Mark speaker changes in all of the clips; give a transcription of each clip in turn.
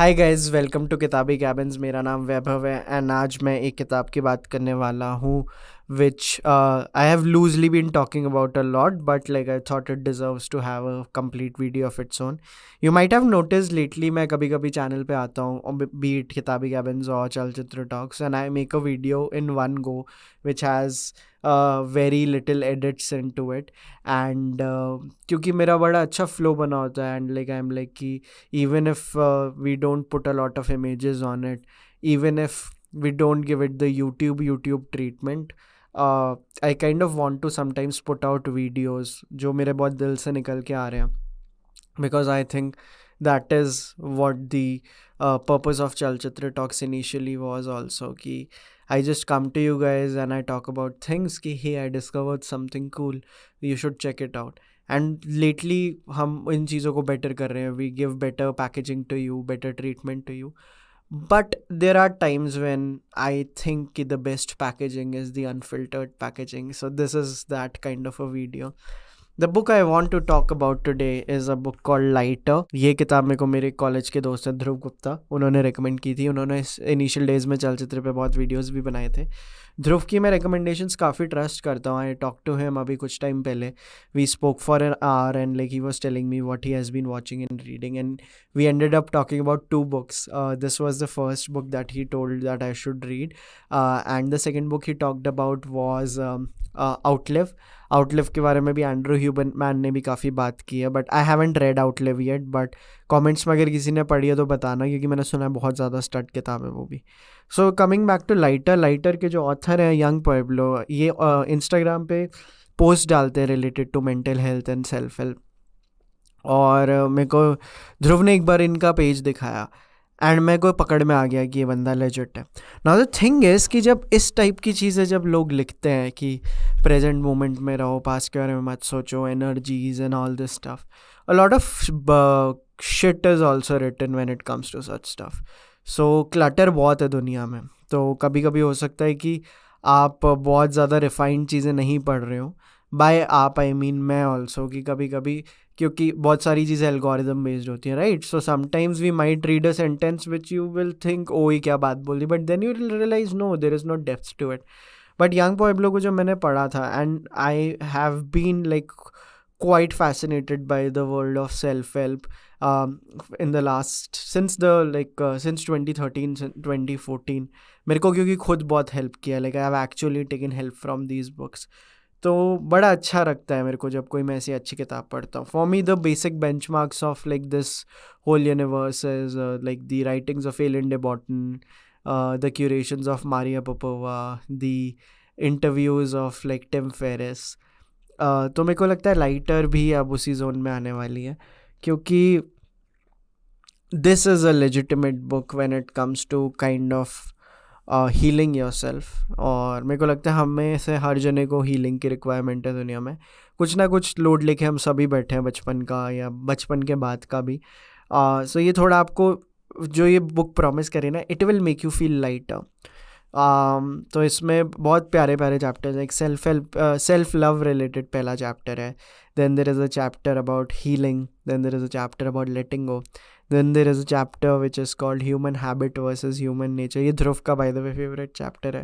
Speaker 1: Hi guys, welcome to किताबी cabins. मेरा नाम वैभव है एंड आज मैं एक किताब की बात करने वाला हूँ which I have loosely been talking about a lot, but like I thought it deserves to have a complete video of its own. You might have noticed lately मैं कभी कभी चैनल पे आता हूँ, be it किताबी cabins और चलचित्र talks, and I make a video in one go which has very little edits into it. And क्योंकि मेरा बड़ा अच्छा flow बना होता है and like I'm like कि even if we don't put a lot of images on it, even if we don't give it the YouTube treatment, I kind of want to sometimes put out videos जो मेरे बहुत दिल से निकल के आ रहे हैं, because I think that is what the purpose of Chalchitra Talks initially was also, कि I just come to you guys and I talk about things कि hey, I discovered something cool, you should check it out. And lately हम इन चीज़ों को better कर रहे हैं, we give better packaging to you, better treatment to you. But there are times when I think the best packaging is the unfiltered packaging. So this is that kind of a video. The book I want to talk about today is a book called Lighter. ये किताब मेरे को मेरे college के दोस्त हैं ध्रुव गुप्ता, उन्होंने recommend की थी. उन्होंने इस इनिशियल डेज में चलचित्र पे बहुत वीडियोस भी बनाए थे. ध्रुव की मैं recommendations काफ़ी ट्रस्ट करता हूँ. I talked to him अभी कुछ टाइम पहले. We spoke for an hour and like he was telling me what he has been watching and reading, and we ended up talking about two books. This was the first book that he told that I should read, and the second book he talked about was Outlive. Outlive के बारे में भी Andrew ह्यूबन man ने भी काफ़ी बात की है, but I haven't red outlive yet. But comments में अगर किसी ने पढ़ी है तो बताना, क्योंकि मैंने सुना है बहुत ज़्यादा स्टड किताब है वो भी. So coming back to lighter के जो ऑथर हैं यंग पुएब्लो, ये इंस्टाग्राम पे पोस्ट डालते हैं related to mental health and self help. और मेरे को ध्रुव ने एक बार इनका पेज दिखाया एंड मेरे को पकड़ में आ गया कि ये बंदा लेजिट है. नाउ द थिंग इज़ कि जब इस टाइप की चीज़ें जब लोग लिखते हैं कि प्रेजेंट मोमेंट में रहो, पास के बारे में मत सोचो, energies and all this stuff, a lot of shit is also written when it comes to such stuff. So clutter बहुत है दुनिया में, तो कभी कभी हो सकता है कि आप बहुत ज़्यादा रिफाइंड चीज़ें नहीं पढ़ रहे हो. बाय आप आई मीन मैं ऑल्सो, कि कभी कभी क्योंकि बहुत सारी चीज़ें एल्गोरिदम बेस्ड होती हैं, right. So sometimes we might read a sentence which you will think oh ये क्या बात बोल दी, but then you will realise no, there is no depth to it. But Yung Pueblo को जो मैंने पढ़ा था, and I have been like quite fascinated by the world of self-help in the last since 2013 2014. मेरे को क्योंकि खुद बहुत हेल्प किया, like I have actually taken help from these books. तो बड़ा अच्छा लगता है मेरे को जब कोई मैं ऐसी अच्छी किताब पढ़ता हूँ. For me the basic benchmarks of like this whole universe is like the writings of Alain de Botton, the curations of Maria Popova, the interviews of like Tim Ferriss. तो मेरे को लगता है लाइटर भी अब उसी जोन में आने वाली है, क्योंकि this is a legitimate book when it comes to kind of healing yourself. और मेरे को लगता है हमें से हर जने को हीलिंग की रिक्वायरमेंट है दुनिया में. कुछ ना कुछ लोड लेके हम सभी बैठे हैं, बचपन का या बचपन के बाद का भी. सो ये थोड़ा आपको जो ये बुक प्रॉमिस करे ना, it will make you feel lighter. तो इसमें बहुत प्यारे प्यारे चैप्टर्स हैं. एक सेल्फ लव रिलेटेड पहला चैप्टर है. Then there is a chapter about healing. Then there is a chapter about letting go. Then there is a chapter which is called Human Habit versus Human Nature. ये ध्रुव का by the way favorite chapter है.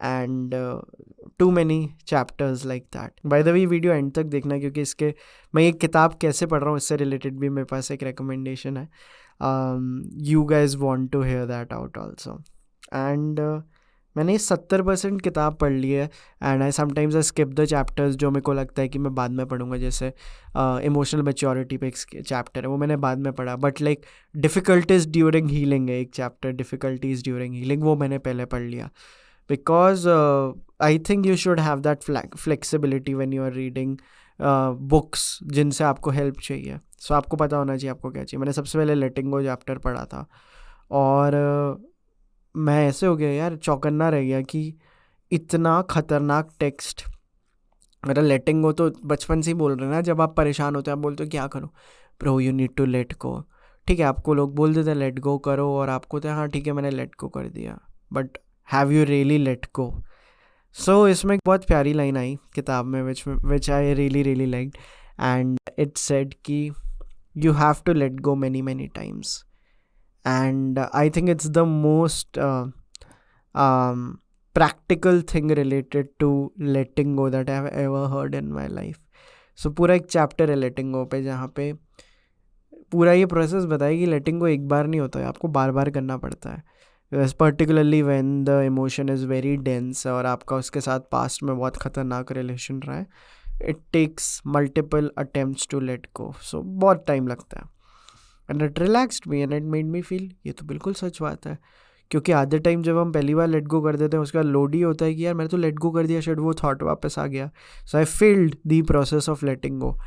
Speaker 1: And too many chapters like that. By the way video and तक देखना, क्योंकि इसके मैं ये किताब कैसे पढ़ रहा हूँ इससे रिलेटेड भी मेरे पास एक recommendation है. You guys want to hear that out also. And मैंने 70% किताब पढ़ ली है. And I sometimes I skip the chapters जो मेरे को लगता है कि मैं बाद में पढ़ूंगा. जैसे इमोशनल मैच्योरिटी पे एक चैप्टर है, वो मैंने बाद में पढ़ा. But like difficulties during healing है एक चैप्टर, डिफ़िकल्टीज ड्यूरिंग हीलिंग, वो मैंने पहले पढ़ लिया. Because I think you should have that flexibility when you are reading books जिनसे आपको हेल्प चाहिए. सो आपको पता होना चाहिए आपको क्या चाहिए. मैंने सबसे पहले लेटिंग गो चैप्टर पढ़ा था, और मैं ऐसे हो गया यार, चौकन्ना रह गया कि इतना ख़तरनाक टेक्स्ट. मेरा लेटिंग गो तो बचपन से ही बोल रहे हैं ना, जब आप परेशान होते हैं आप बोलते हो क्या करो, bro you need to let go. ठीक है, आपको लोग बोल देते हैं लेट गो करो, और आपको तो हाँ ठीक है मैंने लेट गो कर दिया, but have you really let go. So इसमें एक बहुत प्यारी लाइन आई किताब में which I really liked, and it said कि you have to let go many times. and I think it's the most practical thing related to letting go that I've ever heard in my life. So पूरा एक chapter है लेटिंग गो पे, जहाँ पे पूरा ये process बताया कि लेटिंग गो एक बार नहीं होता है, आपको बार बार करना पड़ता है, particularly when the emotion is very dense और आपका उसके साथ पास्ट में बहुत ख़तरनाक रिलेशन रहा है. It takes multiple attempts to let go, so बहुत टाइम लगता है. And it relaxed me and it made me feel ये तो बिल्कुल सच बात है, क्योंकि आधे टाइम जब हम पहली बार लेट गो कर देते हैं उसका लोड ही होता है कि यार मैंने तो लेट गो कर दिया, शायद वो थॉट वापस आ गया. So I feeled the process of letting go,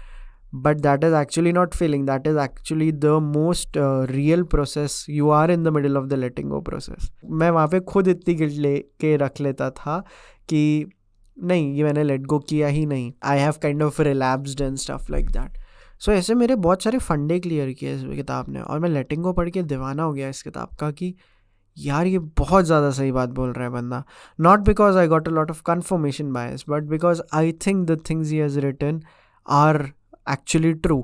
Speaker 1: but that is actually not feeling, that is actually the most real process. You are in the middle of the letting go process. मैं वहाँ पे खुद इतनी guilt ले के रख लेता था कि नहीं ये मैंने लेट गो किया ही नहीं, I have kind of relapsed and stuff like that. So ऐसे मेरे बहुत सारे फंडे क्लियर किए इस किताब ने, और मैं लेटिंग गो पढ़ के दीवाना हो गया इस किताब का कि यार ये बहुत ज़्यादा सही बात बोल रहा है बंदा. Not because I got a lot of confirmation bias, but because I think the things he has written are actually true.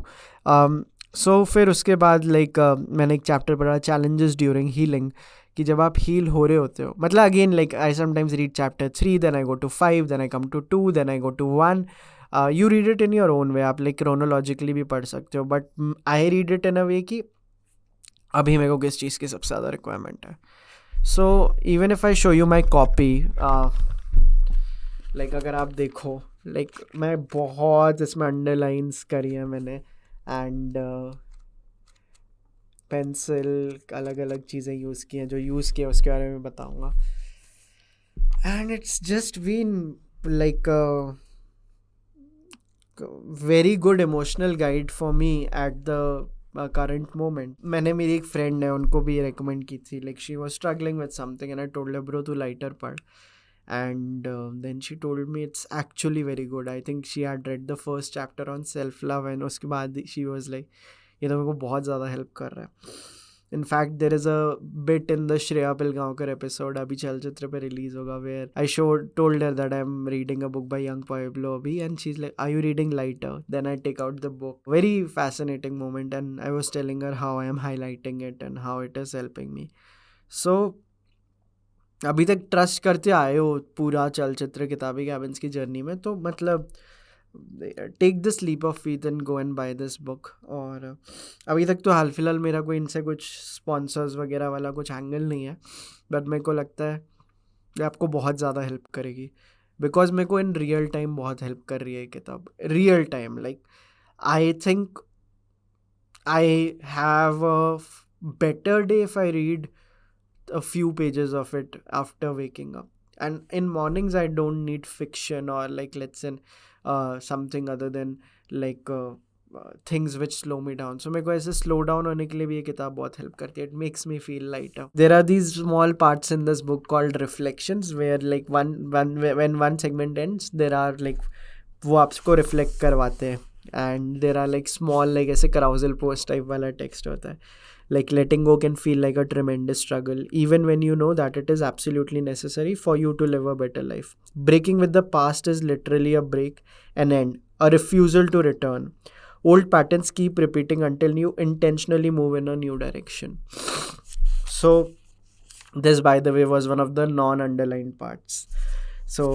Speaker 1: So फिर उसके बाद मैंने एक चैप्टर पढ़ा चैलेंजेस ड्यूरिंग हीलिंग, कि जब आप हील हो रहे होते हो, मतलब again I sometimes read chapter 3, then I go to 5, then I come to 2, then I go to 1. You read it in your own way, आप क्रोनोलॉजिकली भी पढ़ सकते हो, but I read it in a way कि अभी मेरे को किस चीज़ की सबसे ज़्यादा रिक्वायरमेंट है. So even if I show you my copy, अगर आप देखो मैं बहुत इसमें अंडरलाइंस करी है मैंने, एंड पेंसिल अलग अलग चीज़ें यूज़ की हैं, जो यूज़ किया उसके बारे में बताऊँगा. And it's just been very good emotional guide for me at the current moment. मैंने मेरी एक फ्रेंड है उनको भी रेकमेंड की थी, she was struggling with something and I told her bro तू लाइटर पढ़. And then she told me it's actually very good. I think she had read the first chapter on self love and उसके बाद she was like ये तो मेरे को बहुत ज़्यादा हेल्प कर रहा है. In fact there is a bit in the Shreya Pilgaonkar episode अभी चलचित्र पे रिलीज होगा, where I told her that I'm reading a book by young Pablo Abhi, and she's like, are you reading lighter? Then I take out the book. Very fascinating moment, and I was telling her how I am highlighting it and how it is helping me. So अभी तक trust करते आए हो पूरा चलचित्र किताबी cabins की journey में, तो मतलब take this leap of faith and go and buy this book. और अभी तक तो हाल फिलहाल मेरा कोई इनसे कुछ स्पॉन्सर्स वगैरह वाला कुछ एंगल नहीं है, बट मेरे को लगता है ये आपको बहुत ज़्यादा हेल्प करेगी, बिकॉज मेरे को इन रियल टाइम बहुत हेल्प कर रही है किताब. Real time I think I have a better day if I read a few pages of it after waking up, and in mornings I don't need fiction or let's say something other than things which slow me down. So मेरे को ऐसे slow down होने के लिए भी ये किताब बहुत help करती है. It makes me feel lighter. There are these small parts in this book called reflections, where when one segment ends there are वो आपको reflect करवाते हैं, and there are small ऐसे carousel post type वाला text होता है. Letting go can feel like a tremendous struggle, even when you know that it is absolutely necessary for you to live a better life. Breaking with the past is literally a break, an end, a refusal to return. Old patterns keep repeating until you intentionally move in a new direction. So this, by the way, was one of the non-underlined parts. So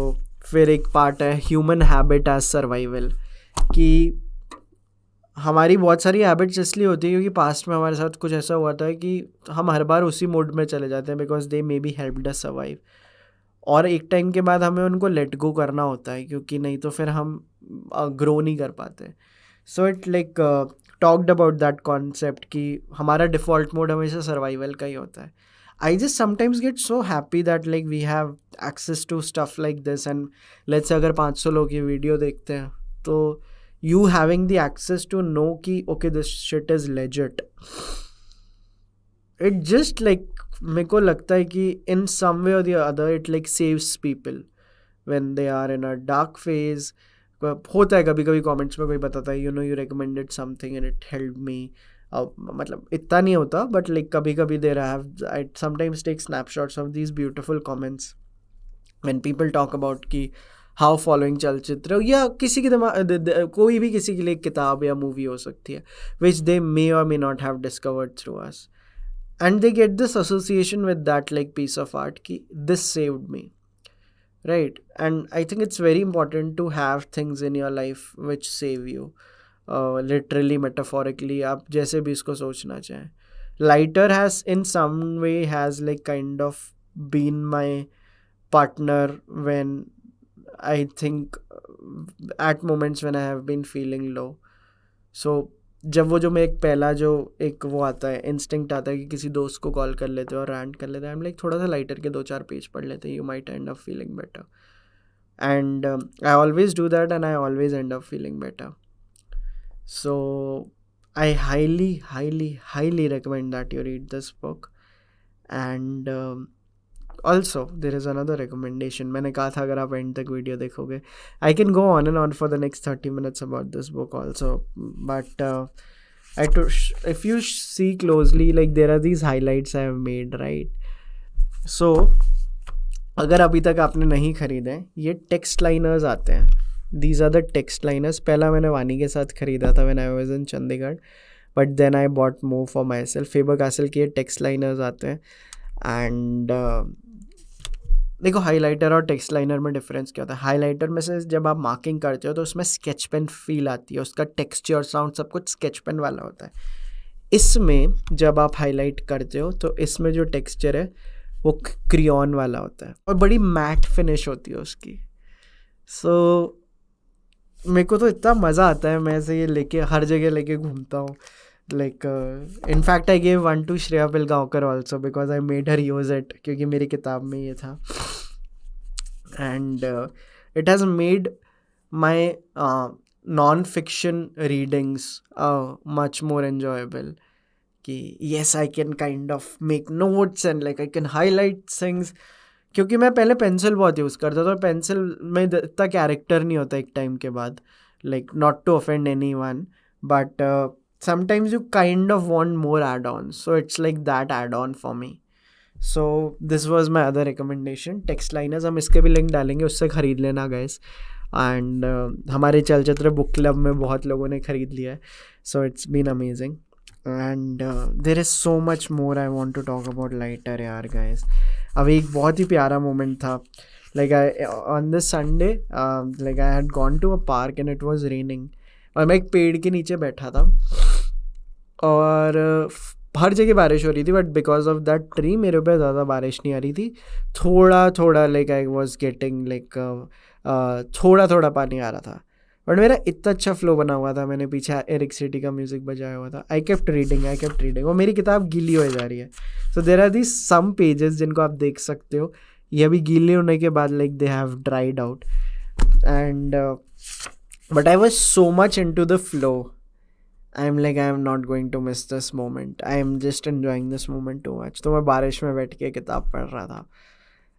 Speaker 1: फिर एक part है human habit as survival, कि हमारी बहुत सारी habits इसलिए होती है क्योंकि पास्ट में हमारे साथ कुछ ऐसा हुआ था कि हम हर बार उसी मोड में चले जाते हैं, because they may be helped us survive. और एक टाइम के बाद हमें उनको लेट गो करना होता है, क्योंकि नहीं तो फिर हम ग्रो नहीं कर पाते. So it talked about that concept कि हमारा डिफ़ॉल्ट मोड हमेशा सर्वाइवल का ही होता है. I just sometimes get so happy that we have access to stuff like this, and let's say अगर 500 लोग ये वीडियो देखते हैं तो you having the access to know ki okay this shit is legit, it just मेरे को लगता है कि in some way or the other it saves people when they are in a dark phase. होता है कभी कभी कमेंट्स में कोई बताता है you recommended something and it helped me. मतलब इतना नहीं होता, but कभी कभी I sometimes take snapshots of these beautiful comments when people talk about कि हाउ फॉलोइंग चलचित्र, या किसी की कोई भी किसी के लिए किताब या मूवी हो सकती है विच दे मे और may not have discovered through us. and they get this association with that like piece of art ki this saved me, right? And I think it's very important to have things in your life which save you, literally metaphorically, आप जैसे भी इसको सोचना चाहें. Lighter has in some way has like kind of been my partner when I think at moments when I have been feeling low. So जब वो जो मैं एक पहला जो एक वो आता है इंस्टिंक्ट आता है कि किसी दोस्त को कॉल कर लेते हो और रैंट कर लेते हैं, आई एम लाइक थोड़ा सा लाइटर के 2-4 पेज पढ़ लेते हैं, you might and up feeling better. And I always do that and I always and up feeling better. So I highly recommend that you read this book. And also there is another recommendation. मैंने कहा था अगर आप and तक video देखोगे, I can go on and on for the next 30 minutes about this book also, but if you see closely, like there are these highlights I have made, right? So अगर अभी तक आपने नहीं खरीदे, ये text liners आते हैं. These are the text liners. पहला मैंने वानी के साथ खरीदा था when I was in Chandigarh, but then I bought more for myself. Favour castle के टेक्स्ट लाइनर्स आते हैं. एंड देखो हाइलाइटर और टेक्स्ट लाइनर में डिफरेंस क्या होता है. हाइलाइटर में से जब आप मार्किंग करते हो तो उसमें स्केच पेन फील आती है, उसका टेक्सचर साउंड सब कुछ स्केच पेन वाला होता है. इसमें जब आप हाईलाइट करते हो तो इसमें जो टेक्सचर है वो क्रियॉन वाला होता है और बड़ी मैट फिनिश होती है उसकी. सो मेरे को तो इतना मज़ा आता है, मैं ऐसे ये लेके हर जगह लेके घूमता हूँ. Like in fact I gave one to Shreya Pilgaonkar also because I made her use it क्योंकि मेरी किताब में ये था. And it has made my non-fiction readings much more enjoyable. कि yes I can kind of make notes and like I can highlight things. क्योंकि मैं पहले पेंसिल बहुत यूज़ करता था और पेंसिल में इतना कैरेक्टर नहीं होता एक टाइम के बाद, like not to offend anyone but sometimes you kind of want more add-ons, so it's like that add-on for me. So this was my other recommendation, text liners. हम इसके भी लिंक डालेंगे, उससे ख़रीद लेना guys. And हमारे चलचित्र book club में बहुत लोगों ने ख़रीद लिया है, so it's been amazing. And there is so much more I want to talk about later यार guys. अभी एक बहुत ही प्यारा मोमेंट था. Like on this Sunday like I had gone to a park and it was raining और मैं एक पेड़ के नीचे बैठा था और हर जगह बारिश हो रही थी, but because of that tree मेरे पे ज़्यादा बारिश नहीं आ रही थी. थोड़ा थोड़ा like I was getting like थोड़ा थोड़ा पानी आ रहा था, बट मेरा इतना अच्छा फ्लो बना हुआ था. मैंने पीछे एरिक सिटी का म्यूज़िक बजाया हुआ था. आई केप्ट रीडिंग वो मेरी किताब गीली हो जा रही है. So there are these some pages जिनको आप देख सकते हो, ये अभी गीले होने के बाद like they have dried out. And but I was so much into the flow. I'm like, I am not going to miss this moment. I am just enjoying this moment too much. तो मैं बारिश में बैठ के किताब पढ़ रहा था.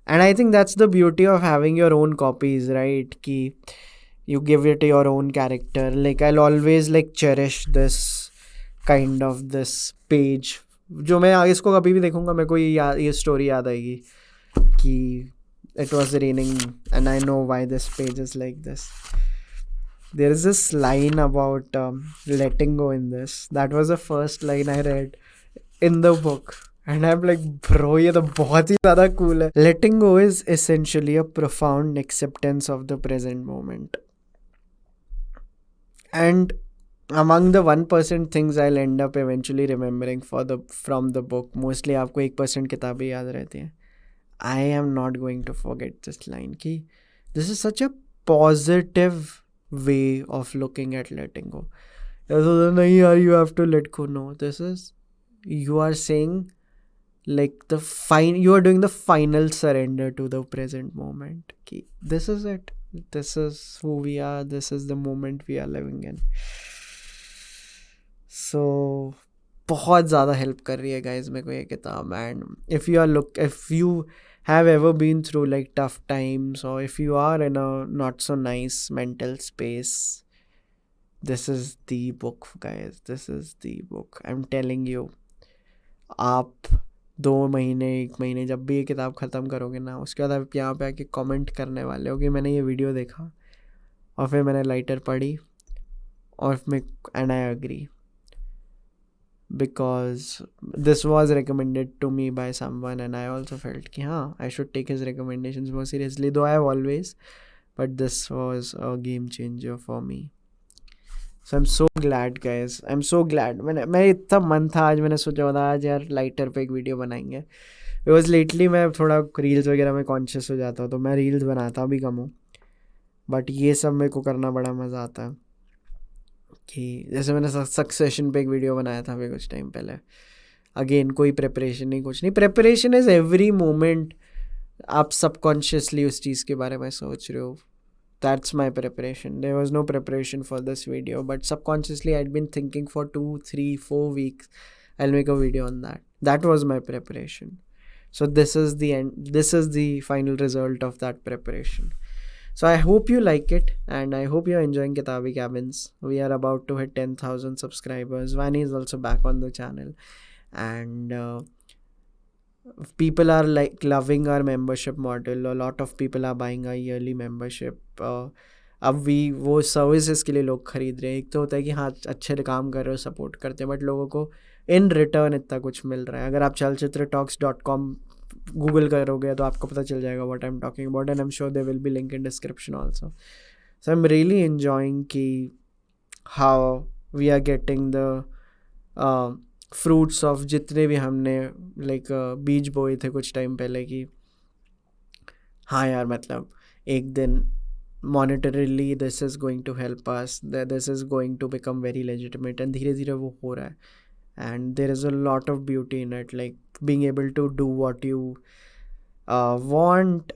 Speaker 1: And I think that's the beauty of having your own copies, right? कि you give it your own character. Like I'll always like cherish this kind of this page. जो मैं आगे इसको कभी भी देखूँगा मेरे को ये स्टोरी याद आएगी कि it was raining and I know why this page is like this. There is this line about letting go in this. That was the first line I read in the book. And I'm like, bro, ये तो बहुत ही ज़्यादा cool है. Letting go is essentially a profound acceptance of the present moment. And among the 1% things I'll end up eventually remembering from the book, mostly आपको 1% किताबें याद रहती हैं. I am not going to forget this line कि this is such a positive way of looking at letting go. नहीं यार, you have to let go. No, this is, you are saying like you are doing the final surrender to the present moment. कि this is it. This is who we are. This is the moment we are living in. So बहुत ज़्यादा help कर रही है guys मेरे को ये किताब. And if you have ever been through like tough times, or if you are in a not so nice mental space, this is the book guys. This is the book. I'm telling you, आप 2 महीने 1 महीने जब भी ये किताब ख़त्म करोगे ना, उसके बाद आप यहाँ पे आके कमेंट करने वाले हो कि मैंने ये वीडियो देखा और फिर मैंने लाइटर पढ़ी और मैं and I agree. because this was recommended to me by someone, and I also felt कि हाँ, I should take his recommendations more seriously, though I have always, but this was a game changer for me. So I'm so glad guys, I'm so glad. मैं इतना मन था, आज मैंने सोचा था आज यार लाइटर पे एक वीडियो बनाएंगे, बिकॉज लेटली मैं थोड़ा रील्स वगैरह में कॉन्शियस हो जाता हूँ, तो मैं रील्स बनाता भी कम हूँ, बट ये सब मेरे को करना बड़ा मज़ा आता है. कि जैसे मैंने सक्सेशन पे एक वीडियो बनाया था अभी कुछ टाइम पहले, अगेन कोई प्रिपरेशन नहीं, कुछ नहीं. प्रिपरेशन इज़ एवरी मोमेंट आप सबकॉन्शियसली उस चीज़ के बारे में सोच रहे हो. That's my preparation. There was no preparation for this video, but subconsciously I'd been thinking for 2, 3, 4 weeks I'll make a video on that. That was my preparation. So this is the end. This is the final result of that preparation. So I hope you like it, and I hope you're enjoying Kitaabi Cabins. We are about to hit 10,000 subscribers. Vaani is also back on the channel, and people are like loving our membership model. A lot of people are buying our yearly membership. अब वो services के लिए लोग खरीद रहे हैं. एक तो होता है कि हाँ अच्छे काम कर रहे हो, सपोर्ट करते हैं, बट लोगों को इन रिटर्न इतना कुछ मिल रहा है. अगर आप chalchitratalks.com गूगल करोगे तो आपको पता चल जाएगा what I'm talking about, and I'm sure there will be link in description also. So I'm really enjoying कि how we are getting the fruits of जितने भी हमने like बीज बोए थे कुछ टाइम पहले, कि हाँ यार मतलब एक दिन monetarily this is going to help us, that this is going to become very legitimate, and धीरे धीरे वो हो रहा है. And there is a lot of beauty in it, like being able to do what you want,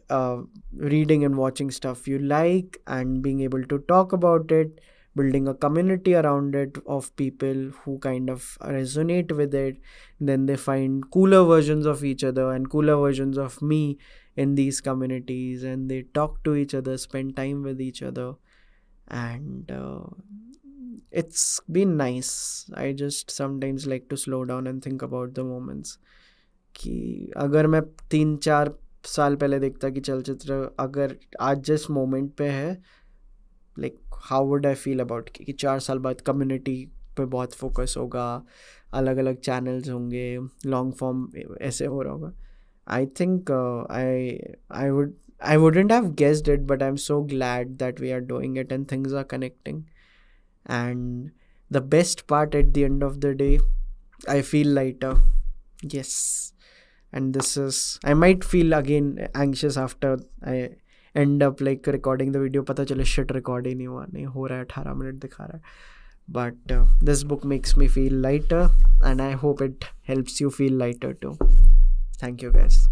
Speaker 1: reading and watching stuff you like, and being able to talk about it, building a community around it of people who kind of resonate with it. Then they find cooler versions of each other and cooler versions of me in these communities, and they talk to each other, spend time with each other, and it's been nice. I just sometimes like to slow down and think about the moments. कि अगर मैं 3-4 साल पहले देखता कि चलचित्र अगर आज जिस मोमेंट पे है, like how would I feel about कि 4 साल बाद कम्युनिटी पे बहुत फोकस होगा, अलग अलग चैनल्स होंगे, लॉन्ग फॉर्म ऐसे हो रहा होगा. I think I wouldn't have guessed it, but I'm so glad that we are doing it and things are connecting. And the best part, at the end of the day, I feel lighter. Yes. And this is, I might feel again anxious after I end up like recording the video, पता चले shit record ही नहीं हुआ, नहीं हो रहा है, 18 minute दिखा रहा है. But this book makes me feel lighter, and I hope it helps you feel lighter too. Thank you guys.